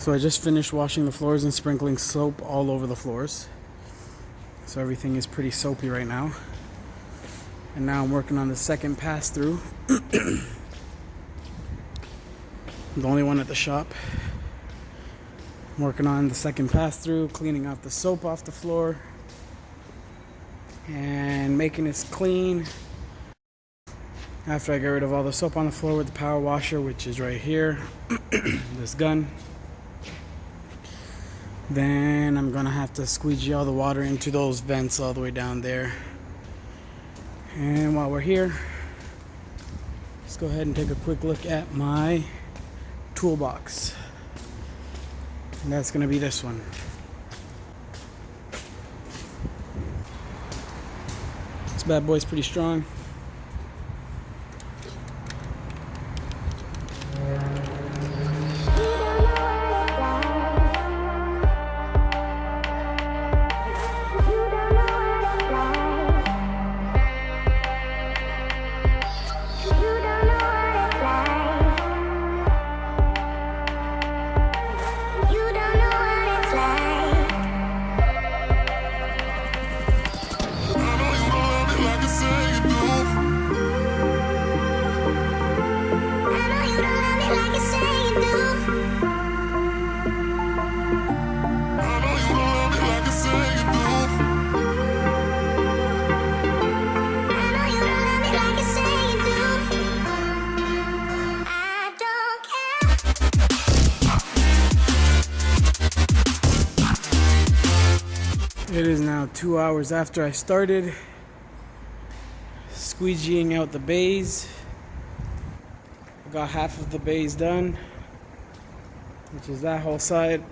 So I just finished washing the floors and sprinkling soap all over the floors. So everything is pretty soapy right now. And now I'm working on the second pass through. The only one at the shop. I'm working on the second pass through, cleaning off the soap off the floor and making it clean. After I get rid of all the soap on the floor with the power washer, which is right here, this gun, then I'm gonna have to squeegee all the water into those vents all the way down there. And while we're here, let's go ahead and take a quick look at my toolbox. And that's gonna be this one. This bad boy's pretty strong. It is now 2 hours after I started squeegeeing out the bays. I got half of the bays done, which is that whole side.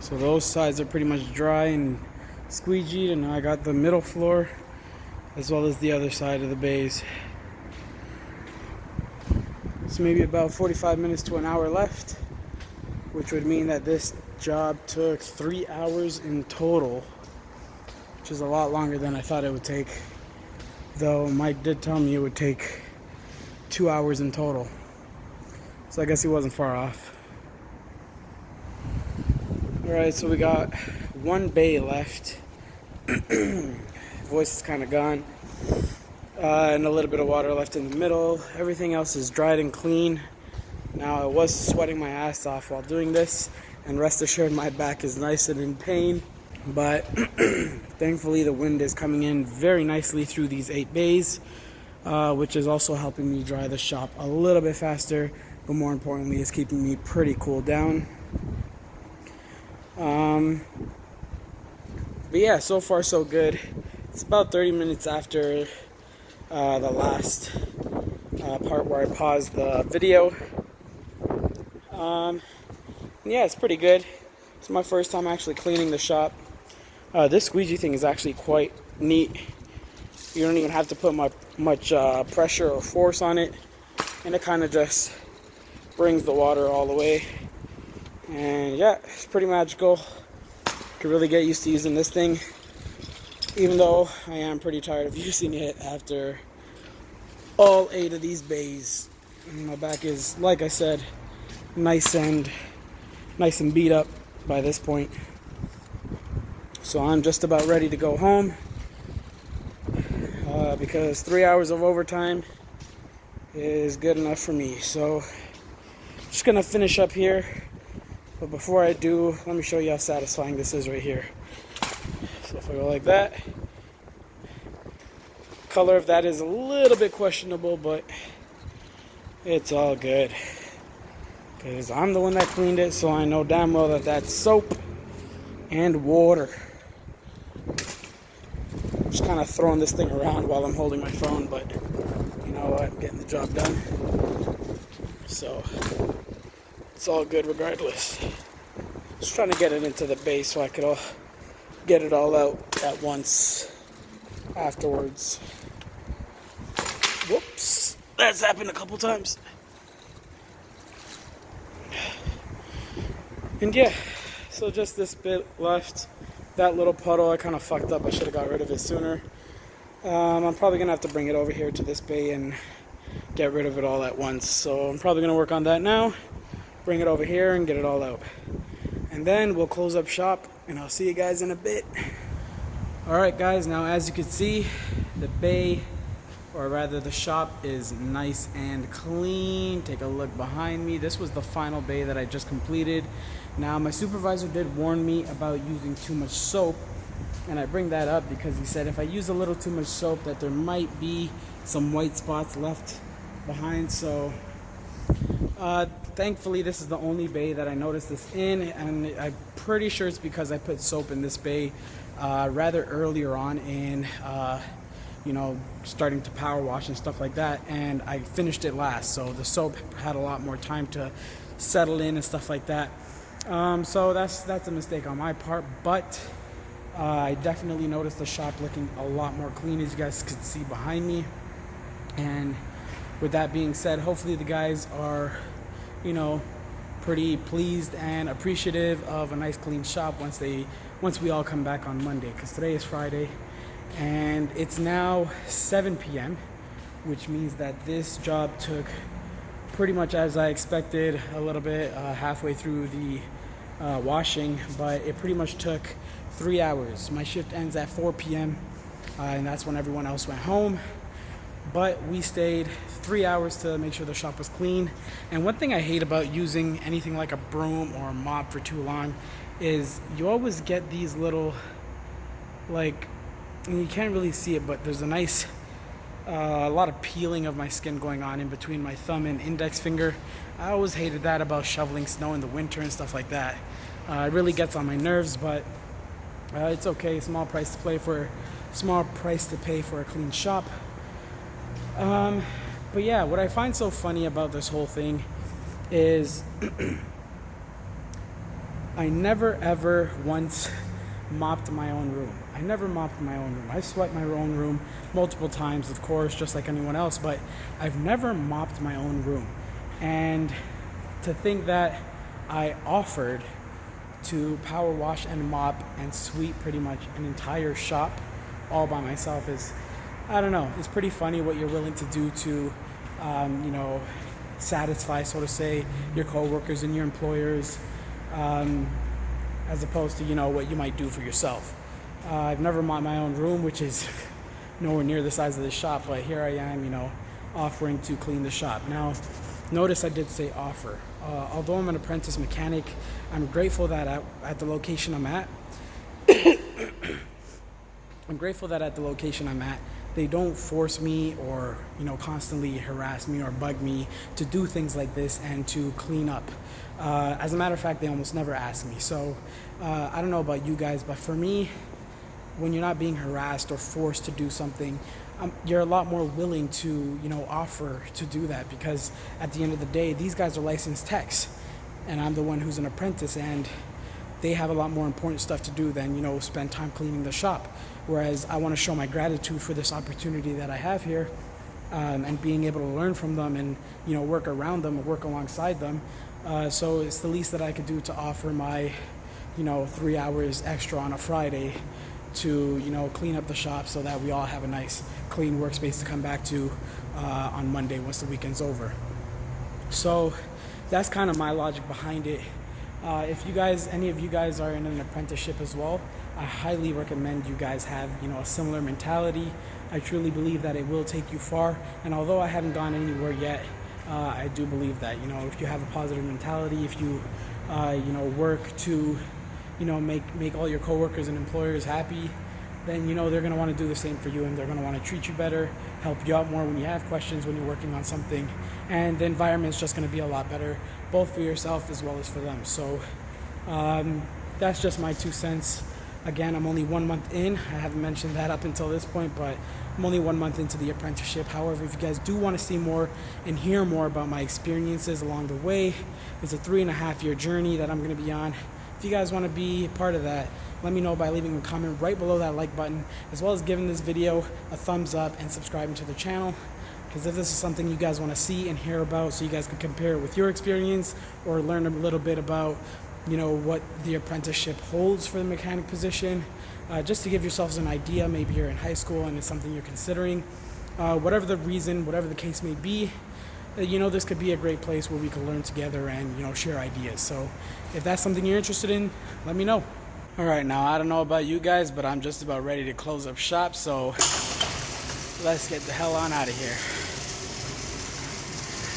So those sides are pretty much dry and squeegeed, and now I got the middle floor as well as the other side of the bays. So maybe about 45 minutes to an hour left, which would mean that this job took 3 hours in total, which is a lot longer than I thought it would take. Though Mike did tell me it would take 2 hours in total. So I guess he wasn't far off. Alright, so we got one bay left. Voice is kind of gone. And a little bit of water left in the middle. Everything else is dried and clean. Now I was sweating my ass off while doing this, and rest assured my back is nice and in pain, but thankfully the wind is coming in very nicely through these 8 bays, which is also helping me dry the shop a little bit faster, but more importantly is keeping me pretty cooled down. But yeah, so far so good. It's about 30 minutes after the last part where I paused the video. Yeah, it's pretty good. It's my first time actually cleaning the shop. This squeegee thing is actually quite neat. You don't even have to put much pressure or force on it, and it kind of just brings the water all the way. And yeah, it's pretty magical. Could really get used to using this thing, even though I am pretty tired of using it after all 8 of these bays. My back is, like I said, nice and beat up by this point. So I'm just about ready to go home, because 3 hours of overtime is good enough for me. So I'm just gonna finish up here, but before I do, let me show you how satisfying this is right here. So if I go like that, color of that is a little bit questionable, but it's all good, because I'm the one that cleaned it, so I know damn well that that's soap and water. I'm just kind of throwing this thing around while I'm holding my phone, but you know what, I'm getting the job done. So it's all good regardless. Just trying to get it into the base so I could get it all out at once afterwards. Whoops, that's happened a couple times. And yeah, so just this bit left. That little puddle I kind of fucked up. I should have got rid of it sooner. I'm probably gonna have to bring it over here to this bay and get rid of it all at once. So I'm probably going to work on that now, bring it over here and get it all out. And then we'll close up shop, and I'll see you guys in a bit. Alright guys, now as you can see, the bay, or rather the shop, is nice and clean. Take a look behind me. This was the final bay that I just completed. Now my supervisor did warn me about using too much soap, and I bring that up because he said if I use a little too much soap that there might be some white spots left behind. So thankfully this is the only bay that I noticed this in, and I'm pretty sure it's because I put soap in this bay rather earlier on in you know, starting to power wash and stuff like that, and I finished it last, so the soap had a lot more time to settle in and stuff like that. So that's a mistake on my part, but I definitely noticed the shop looking a lot more clean, as you guys could see behind me. And with that being said, hopefully the guys are, you know, pretty pleased and appreciative of a nice clean shop once we all come back on Monday, because today is Friday and it's now 7 p.m., which means that this job took pretty much as I expected, a little bit halfway through the washing, but it pretty much took 3 hours. My shift ends at 4 p.m. And that's when everyone else went home, but we stayed 3 hours to make sure the shop was clean. And one thing I hate about using anything like a broom or a mop for too long is you always get these little, like, and you can't really see it, but there's a nice a lot of peeling of my skin going on in between my thumb and index finger. I always hated that about shoveling snow in the winter and stuff like that. It really gets on my nerves, but it's okay. Small price to pay for a clean shop. But yeah, what I find so funny about this whole thing is I never ever once mopped my own room. I never mopped my own room. I swept my own room multiple times, of course, just like anyone else, but I've never mopped my own room. And to think that I offered to power wash and mop and sweep pretty much an entire shop all by myself is, I don't know, it's pretty funny what you're willing to do to, you know, satisfy, so to say, your coworkers and your employers, as opposed to, you know, what you might do for yourself. I've never mopped my own room, which is nowhere near the size of this shop, but here I am, you know, offering to clean the shop. Now, notice I did say offer. Although I'm an apprentice mechanic, I'm grateful that at the location I'm at, they don't force me or, you know, constantly harass me or bug me to do things like this and to clean up. As a matter of fact, they almost never ask me. So I don't know about you guys, but for me, when you're not being harassed or forced to do something, you're a lot more willing to, you know, offer to do that, because at the end of the day, these guys are licensed techs and I'm the one who's an apprentice, and they have a lot more important stuff to do than, you know, spend time cleaning the shop. Whereas I want to show my gratitude for this opportunity that I have here, and being able to learn from them and, you know, work around them, work alongside them. So it's the least that I could do to offer my, you know, 3 hours extra on a Friday to, you know, clean up the shop so that we all have a nice clean workspace to come back to on Monday once the weekend's over. So that's kind of my logic behind it. If you guys, any of you guys are in an apprenticeship as well, I highly recommend you guys have, you know, a similar mentality. I truly believe that it will take you far, and although I haven't gone anywhere yet, I do believe that, you know, if you have a positive mentality, if you, you know, work to, you know, make all your coworkers and employers happy, then, you know, they're going to want to do the same for you, and they're going to want to treat you better, help you out more when you have questions, when you're working on something, and the environment's just going to be a lot better, both for yourself as well as for them. So that's just my 2 cents. Again, I'm only 1 month in. I haven't mentioned that up until this point, but I'm only 1 month into the apprenticeship. However, if you guys do want to see more and hear more about my experiences along the way, it's a 3.5-year journey that I'm going to be on. If you guys want to be a part of that, let me know by leaving a comment right below that like button, as well as giving this video a thumbs up and subscribing to the channel. Because if this is something you guys want to see and hear about, so you guys can compare it with your experience or learn a little bit about, you know, what the apprenticeship holds for the mechanic position, just to give yourselves an idea. Maybe you're in high school and it's something you're considering. Whatever the reason, whatever the case may be, this could be a great place where we could learn together and, share ideas. So if that's something you're interested in, let me know. All right, now I don't know about you guys, but I'm just about ready to close up shop. So let's get the hell on out of here.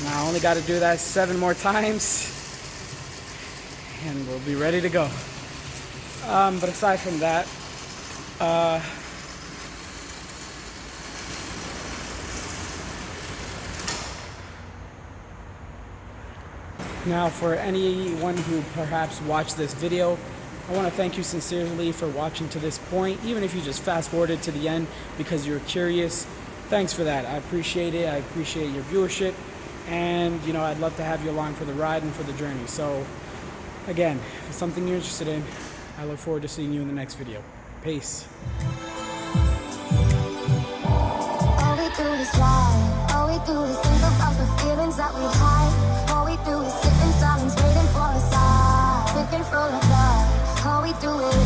Now I only got to do that 7 more times and we'll be ready to go. But aside from that, now for anyone who perhaps watched this video, I want to thank you sincerely for watching to this point, even if you just fast forwarded to the end because you're curious. Thanks for that. I appreciate it. I appreciate your viewership, and I'd love to have you along for the ride and for the journey. So again, if it's something you're interested in, I look forward to seeing you in the next video. Peace. All we do is lie. All we do is think about the feelings that we hide. All we do is sit in silence, waiting for a sign. Looking for a blood. All we do is